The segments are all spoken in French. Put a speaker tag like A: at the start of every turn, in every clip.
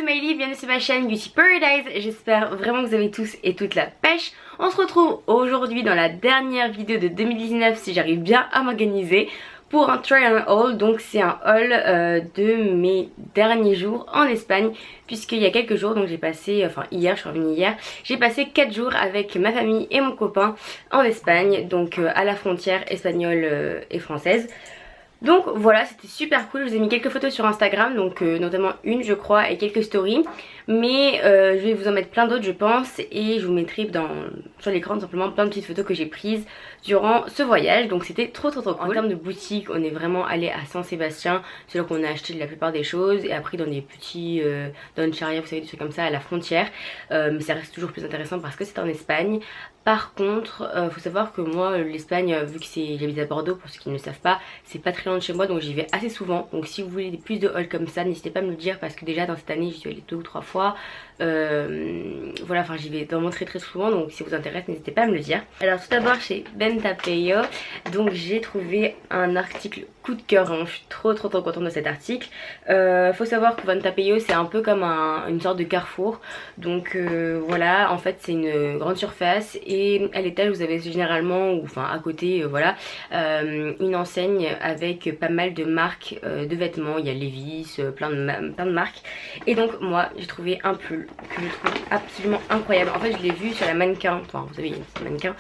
A: Maëlie, bienvenue sur ma chaîne Beauty Paradise. J'espère vraiment que vous avez tous et toutes la pêche. On se retrouve aujourd'hui dans la dernière vidéo de 2019 si j'arrive bien à m'organiser pour un try and haul. Donc c'est un haul de mes derniers jours en Espagne, puisqu'il y a quelques jours, donc j'ai passé, enfin hier, je suis revenue hier, j'ai passé 4 jours avec ma famille et mon copain en Espagne, donc à la frontière espagnole et française. Donc voilà, c'était super cool. Je vous ai mis quelques photos sur Instagram, donc notamment une je crois et quelques stories, mais je vais vous en mettre plein d'autres je pense, et je vous mettrai sur l'écran simplement plein de petites photos que j'ai prises durant ce voyage. Donc c'était trop cool. En termes de boutique, on est vraiment allé à San Sébastien, c'est là qu'on a acheté la plupart des choses, et après dans des petits Don Charia, vous savez, des trucs comme ça à la frontière, mais ça reste toujours plus intéressant parce que c'est en Espagne. Par contre, faut savoir que moi l'Espagne, vu que j'habite à Bordeaux, pour ceux qui ne le savent pas, c'est pas très loin de chez moi, donc j'y vais assez souvent. Donc si vous voulez plus de hauls comme ça, n'hésitez pas à me le dire, parce que déjà dans cette année j'y suis allée 2 ou 3 fois. Voilà, enfin j'y vais vraiment très souvent, donc si ça vous intéresse n'hésitez pas à me le dire. Alors tout d'abord chez Ventapeyo, donc j'ai trouvé un article coup de cœur, hein. Je suis trop contente de cet article. Faut savoir que Ventapeyo c'est un peu comme une sorte de carrefour, donc voilà, en fait c'est une grande surface, et à l'étage vous avez généralement, ou enfin à côté voilà, une enseigne avec pas mal de marques de vêtements. Il y a Levi's, plein de marques, et donc moi j'ai trouvé un pull que je trouve absolument incroyable. En fait je l'ai vu sur la mannequin, enfin vous savez c'est mannequin,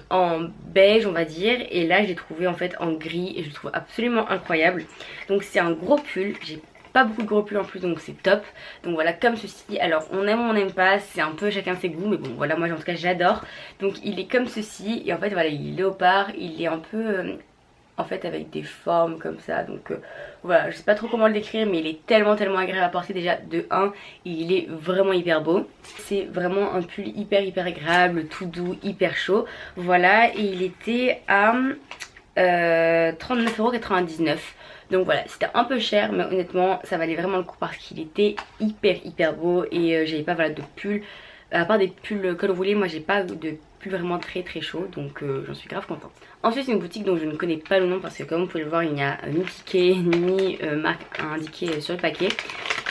A: en beige on va dire, et là je l'ai trouvé en fait en gris et je le trouve absolument incroyable. Donc c'est un gros pull, j'ai pas beaucoup de gros pulls en plus, donc c'est top. Donc voilà, comme ceci, alors on aime ou on n'aime pas, c'est un peu chacun ses goûts, mais bon voilà, moi en tout cas j'adore. Donc il est comme ceci, et en fait voilà, il est léopard, il est un peu en fait avec des formes comme ça, donc voilà, je sais pas trop comment le décrire, mais il est tellement agréable à porter. Déjà de 1, il est vraiment hyper beau, c'est vraiment un pull hyper agréable, tout doux, hyper chaud, voilà. Et il était à 39,99 €. Donc voilà, c'était un peu cher, mais honnêtement ça valait vraiment le coup parce qu'il était hyper beau, et j'avais pas voilà de pull, à part des pulls col roulé, moi j'ai pas de pull vraiment très chaud, donc j'en suis grave contente. Ensuite c'est une boutique dont je ne connais pas le nom, parce que comme vous pouvez le voir il n'y a ni ticket ni marque indiquée sur le paquet.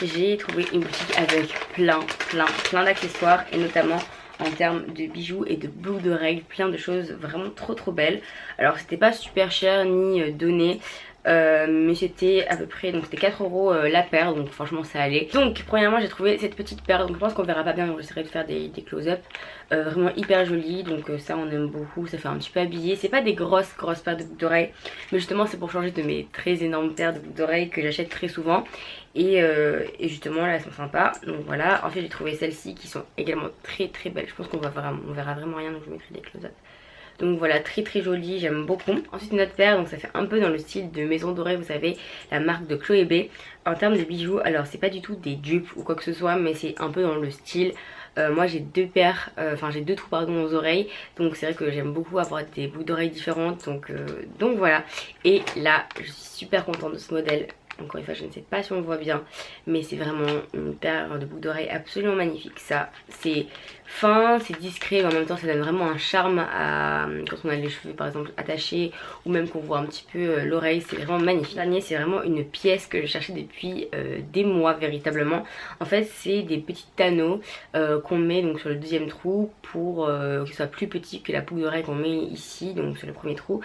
A: J'ai trouvé une boutique avec plein d'accessoires, et notamment en termes de bijoux et de boucles d'oreilles, plein de choses vraiment trop belles. Alors c'était pas super cher ni donné, mais c'était à peu près, donc c'était 4 € la paire, donc franchement ça allait. Donc premièrement j'ai trouvé cette petite paire, donc je pense qu'on verra pas bien, donc j'essaierai de faire des close-up, vraiment hyper jolie, donc ça on aime beaucoup, ça fait un petit peu habillé. C'est pas des grosses paires de boucles d'oreilles, mais justement c'est pour changer de mes très énormes paires de boucles d'oreilles que j'achète très souvent, et justement là elles sont sympas, donc voilà. Ensuite j'ai trouvé celles-ci qui sont également très belles, je pense qu'on verra vraiment rien, donc je mettrai des close-up. Donc voilà, très jolie, j'aime beaucoup. Ensuite une autre paire, donc ça fait un peu dans le style de maison dorée, vous savez, la marque de Chloé B. En termes de bijoux, alors c'est pas du tout des dupes ou quoi que ce soit, mais c'est un peu dans le style. Moi j'ai deux paires, j'ai deux trous pardon aux oreilles, donc c'est vrai que j'aime beaucoup avoir des boucles d'oreilles différentes, donc voilà. Et là je suis super contente de ce modèle. Encore une fois je ne sais pas si on voit bien, mais c'est vraiment une paire de boucles d'oreilles absolument magnifique. Ça c'est fin, c'est discret, mais en même temps ça donne vraiment un charme à quand on a les cheveux par exemple attachés, ou même qu'on voit un petit peu l'oreille. C'est vraiment magnifique. Le dernier c'est vraiment une pièce que je cherchais depuis des mois véritablement. En fait c'est des petits anneaux qu'on met donc sur le deuxième trou pour que ce soit plus petit que la boucle d'oreille qu'on met ici, donc sur le premier trou,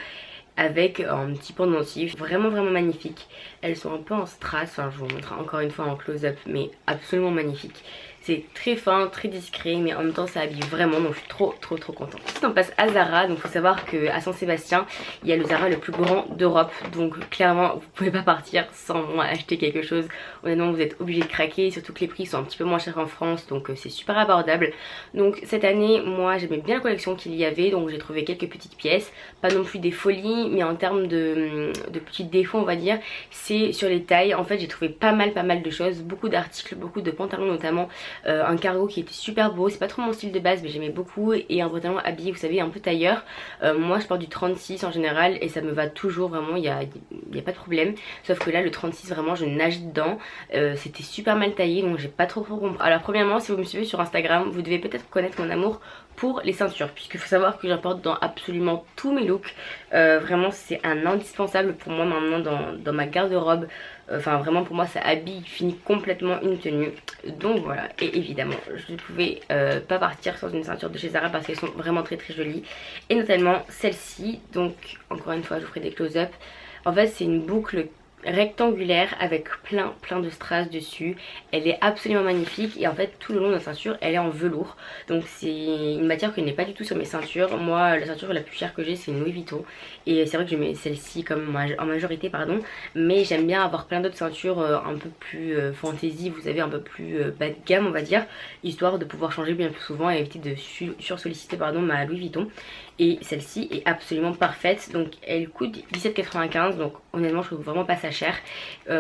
A: avec un petit pendentif vraiment magnifique. Elles sont un peu en strass, enfin je vous montre encore une fois en close-up, mais absolument magnifique. C'est très fin, très discret, mais en même temps ça habille vraiment, donc je suis trop contente. Ensuite on passe à Zara, donc faut savoir qu'à San Sébastien il y a le Zara le plus grand d'Europe, donc clairement vous pouvez pas partir sans acheter quelque chose. Honnêtement vous êtes obligé de craquer, surtout que les prix sont un petit peu moins chers en France, donc c'est super abordable. Donc cette année moi j'aimais bien la collection qu'il y avait, donc j'ai trouvé quelques petites pièces, pas non plus des folies, mais en termes de petits défauts on va dire, c'est sur les tailles. En fait j'ai trouvé pas mal de choses, beaucoup d'articles, beaucoup de pantalons notamment. Un cargo qui était super beau, c'est pas trop mon style de base mais j'aimais beaucoup, et un pantalon habillé vous savez un peu tailleur. Moi je porte du 36 en général et ça me va toujours vraiment, il y a il n'y a pas de problème. Sauf que là le 36 vraiment je nage dedans, c'était super mal taillé donc j'ai pas trop compris. Alors premièrement si vous me suivez sur Instagram vous devez peut-être connaître mon amour pour les ceintures, puisqu'il faut savoir que j'apporte dans absolument tous mes looks. Vraiment c'est un indispensable pour moi maintenant dans ma garde-robe. Enfin vraiment pour moi ça habille, finit complètement une tenue. Donc voilà, et évidemment je ne pouvais pas partir sans une ceinture de chez Zara parce qu'elles sont vraiment très jolies. Et notamment celle-ci, donc encore une fois je vous ferai des close-up. En fait c'est une boucle rectangulaire avec plein de strass dessus. Elle est absolument magnifique et en fait tout le long de la ceinture elle est en velours. Donc c'est une matière qui n'est pas du tout sur mes ceintures. Moi la ceinture la plus chère que j'ai c'est une Louis Vuitton et c'est vrai que je mets celle-ci comme en majorité pardon, mais j'aime bien avoir plein d'autres ceintures un peu plus fantasy, vous savez, un peu plus bas de gamme on va dire, histoire de pouvoir changer bien plus souvent et éviter de sursolliciter pardon ma Louis Vuitton. Et celle-ci est absolument parfaite, donc elle coûte 17,95 €, donc honnêtement je trouve vraiment pas ça cher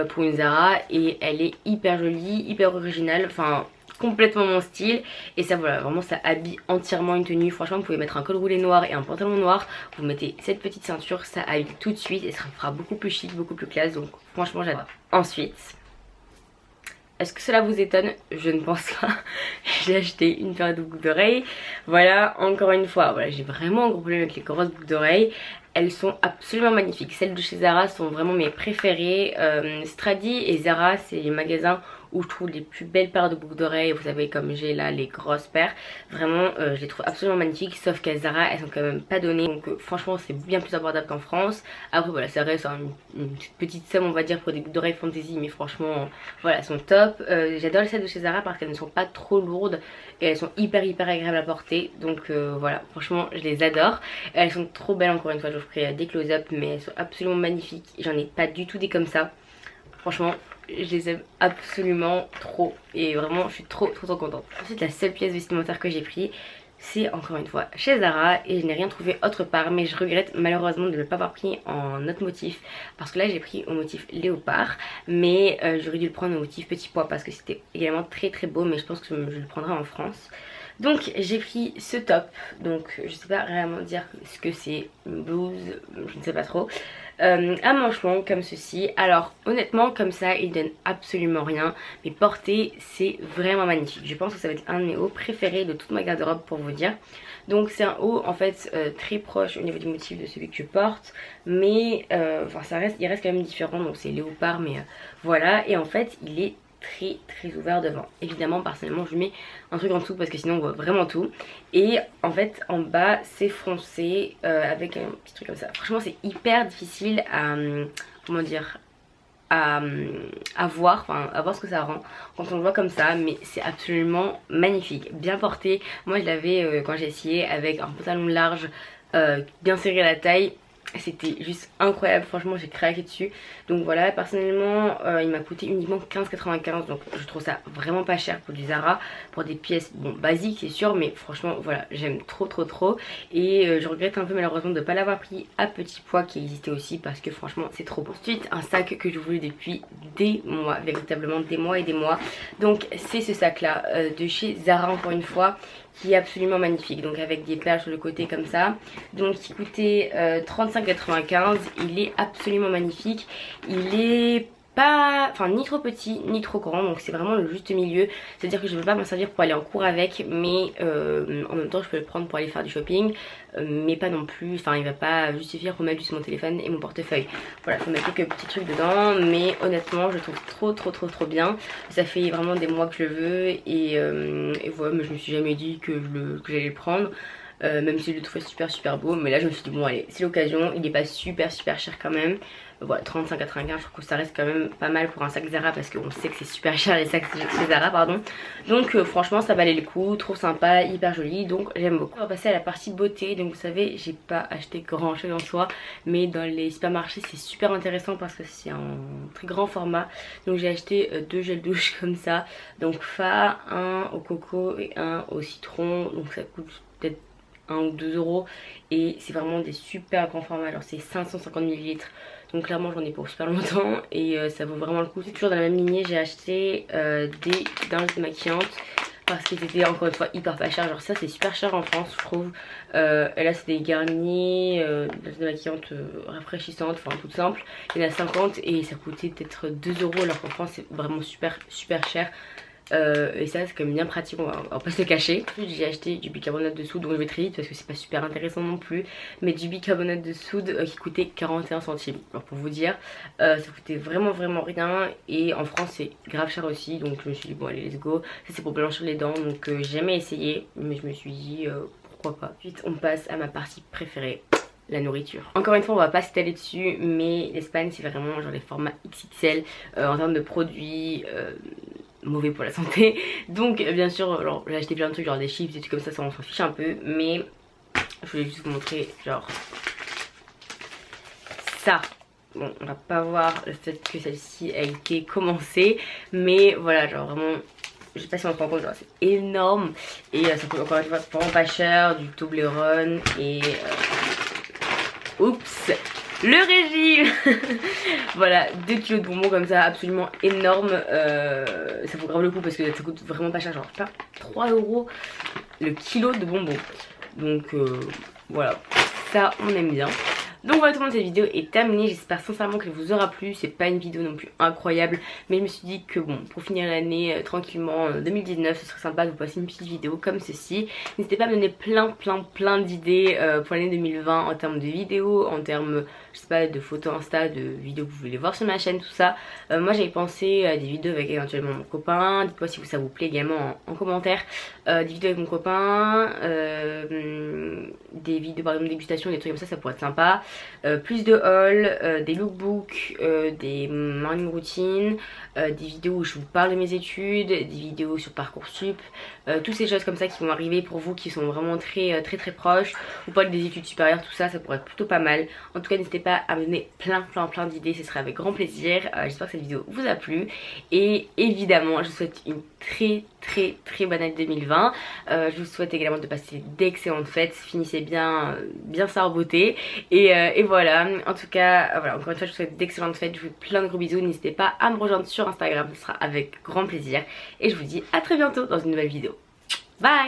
A: pour une Zara, et elle est hyper jolie, hyper originale, enfin complètement mon style. Et ça voilà, vraiment ça habille entièrement une tenue. Franchement vous pouvez mettre un col roulé noir et un pantalon noir, vous mettez cette petite ceinture, ça habille tout de suite et ça fera beaucoup plus chic, beaucoup plus classe, donc franchement j'adore. Ensuite, est-ce que cela vous étonne? Je ne pense pas. J'ai acheté une paire de boucles d'oreilles. Voilà, encore une fois, voilà, j'ai vraiment un gros problème avec les grosses boucles d'oreilles. Elles sont absolument magnifiques. Celles de chez Zara sont vraiment mes préférées. Stradi et Zara, c'est les magasins où je trouve les plus belles paires de boucles d'oreilles. Vous savez, comme j'ai là les grosses paires. Vraiment, je les trouve absolument magnifiques. Sauf qu'à Zara, elles sont quand même pas données. Donc franchement, c'est bien plus abordable qu'en France. Après, voilà, ça reste une petite somme, on va dire, pour des boucles d'oreilles fantasy. Mais franchement, voilà, elles sont top. J'adore les celles de chez Zara parce qu'elles ne sont pas trop lourdes. Et elles sont hyper agréables à porter. Donc voilà, franchement, je les adore. Elles sont trop belles, encore une fois. Je vous ferai des close-up, mais elles sont absolument magnifiques. J'en ai pas du tout des comme ça. Franchement, je les aime absolument trop. Et vraiment, je suis trop contente. Ensuite, la seule pièce vestimentaire que j'ai pris, c'est encore une fois chez Zara. Et je n'ai rien trouvé autre part. Mais je regrette malheureusement de ne pas avoir pris en autre motif. Parce que là, j'ai pris au motif léopard. Mais j'aurais dû le prendre au motif petit pois. Parce que c'était également très beau. Mais je pense que je le prendrai en France. Donc j'ai pris ce top, donc je sais pas réellement dire ce que c'est, une blouse, je ne sais pas trop, à manches longues comme ceci. Alors honnêtement comme ça il donne absolument rien, mais porté c'est vraiment magnifique. Je pense que ça va être un de mes hauts préférés de toute ma garde-robe pour vous dire. Donc c'est un haut en fait très proche au niveau du motif de celui que je porte, mais enfin il reste quand même différent, donc c'est léopard mais voilà. Et en fait il est très ouvert devant. Évidemment personnellement je mets un truc en dessous parce que sinon on voit vraiment tout. Et en fait en bas c'est foncé avec un petit truc comme ça. Franchement c'est hyper difficile à comment dire à voir, enfin à voir ce que ça rend quand on le voit comme ça, mais c'est absolument magnifique, bien porté. Moi je l'avais quand j'ai essayé avec un pantalon large bien serré à la taille. C'était juste incroyable, franchement j'ai craqué dessus. Donc voilà, personnellement il m'a coûté uniquement 15,95 €, donc je trouve ça vraiment pas cher pour du Zara, pour des pièces bon basiques c'est sûr, mais franchement voilà, j'aime trop. Et je regrette un peu malheureusement de ne pas l'avoir pris à petit pois qui existait aussi, parce que franchement c'est trop beau. Ensuite un sac que je voulais depuis des mois, véritablement des mois et des mois. Donc c'est ce sac là de chez Zara encore une fois, qui est absolument magnifique, donc avec des perles sur le côté comme ça. Donc qui coûtait 35,95 €. Il est absolument magnifique. Il est pas, enfin ni trop petit ni trop grand, donc c'est vraiment le juste milieu. C'est à dire que je ne veux pas m'en servir pour aller en cours avec, mais en même temps je peux le prendre pour aller faire du shopping, mais pas non plus, enfin il va pas justifier pour mettre juste mon téléphone et mon portefeuille. Voilà, faut mettre quelques petits trucs dedans, mais honnêtement je le trouve trop bien. Ça fait vraiment des mois que je le veux, et voilà, mais je me suis jamais dit que j'allais le prendre. Même si je le trouvais super beau, mais là je me suis dit bon allez c'est l'occasion, il est pas super cher quand même. Voilà, 35,95 €, je trouve que ça reste quand même pas mal pour un sac Zara, parce qu'on sait que c'est super cher les sacs chez Zara pardon. Donc franchement ça valait le coup, trop sympa, hyper joli, donc j'aime beaucoup. On va passer à la partie beauté. Donc vous savez j'ai pas acheté grand chose en soi, mais dans les supermarchés c'est super intéressant parce que c'est un très grand format. Donc j'ai acheté deux gels douche comme ça, donc Fa, un au coco et un au citron, donc ça coûte peut-être 1 ou 2 €, et c'est vraiment des super grands formats. Alors c'est 550 ml, donc clairement j'en ai pour super longtemps, et ça vaut vraiment le coup. C'est toujours dans la même lignée, j'ai acheté des linges démaquillantes parce qu'ils étaient encore une fois hyper pas chers. Genre ça c'est super cher en France je trouve. Et là c'est des garnis démaquillantes rafraîchissantes, enfin toutes simples. Il y en a 50 et ça coûtait peut-être 2 euros alors qu'en France c'est vraiment super cher. Et ça c'est quand même bien pratique, on va pas se le cacher. J'ai acheté du bicarbonate de soude, donc je vais très vite parce que c'est pas super intéressant non plus. Mais du bicarbonate de soude qui coûtait 41 centimes. Alors pour vous dire, ça coûtait vraiment rien. Et en France c'est grave cher aussi, donc je me suis dit bon allez let's go. Ça c'est pour blanchir les dents, donc j'ai jamais essayé, mais je me suis dit pourquoi pas. Ensuite on passe à ma partie préférée, la nourriture. Encore une fois on va pas s'étaler dessus, mais l'Espagne c'est vraiment genre les formats XXL en termes de produits mauvais pour la santé. Donc bien sûr j'ai acheté plein de trucs genre des chips et tout comme ça on s'en fiche un peu, mais je voulais juste vous montrer genre ça. Bon on va pas voir le fait que celle-ci a été commencée, mais voilà genre vraiment je sais pas si on se rend compte, genre c'est énorme et ça coûte encore une fois vraiment pas cher, du Toblerone et oups, le régime. Voilà 2 kilos de bonbons comme ça absolument énorme. Ça vaut grave le coup parce que ça coûte vraiment pas cher, genre pas 3 euros le kilo de bonbons. Donc voilà, ça on aime bien. Donc voilà tout le monde, cette vidéo est terminée, j'espère sincèrement qu'elle vous aura plu. C'est pas une vidéo non plus incroyable, mais je me suis dit que bon, pour finir l'année tranquillement 2019, ce serait sympa de vous passer une petite vidéo comme ceci. N'hésitez pas à me donner plein d'idées pour l'année 2020 en termes de vidéos, en termes je sais pas de photos Insta, de vidéos que vous voulez voir sur ma chaîne, tout ça. Moi j'avais pensé à des vidéos avec éventuellement mon copain, dites-moi si ça vous plaît également en commentaire. Des vidéos avec mon copain, des vidéos par exemple de dégustation, des trucs comme ça pourrait être sympa. Plus de hauls, des lookbooks, des morning routines, des vidéos où je vous parle de mes études, des vidéos sur Parcoursup, toutes ces choses comme ça qui vont arriver pour vous qui sont vraiment très proches, ou pas des études supérieures, tout ça pourrait être plutôt pas mal. En tout cas n'hésitez pas à me donner plein d'idées, ce serait avec grand plaisir. J'espère que cette vidéo vous a plu et évidemment je vous souhaite une très bonne année 2020. Je vous souhaite également de passer d'excellentes fêtes, finissez bien ça en beauté et voilà. En tout cas voilà, encore une fois je vous souhaite d'excellentes fêtes, je vous fais plein de gros bisous, n'hésitez pas à me rejoindre sur Instagram, ce sera avec grand plaisir et je vous dis à très bientôt dans une nouvelle vidéo. Bye.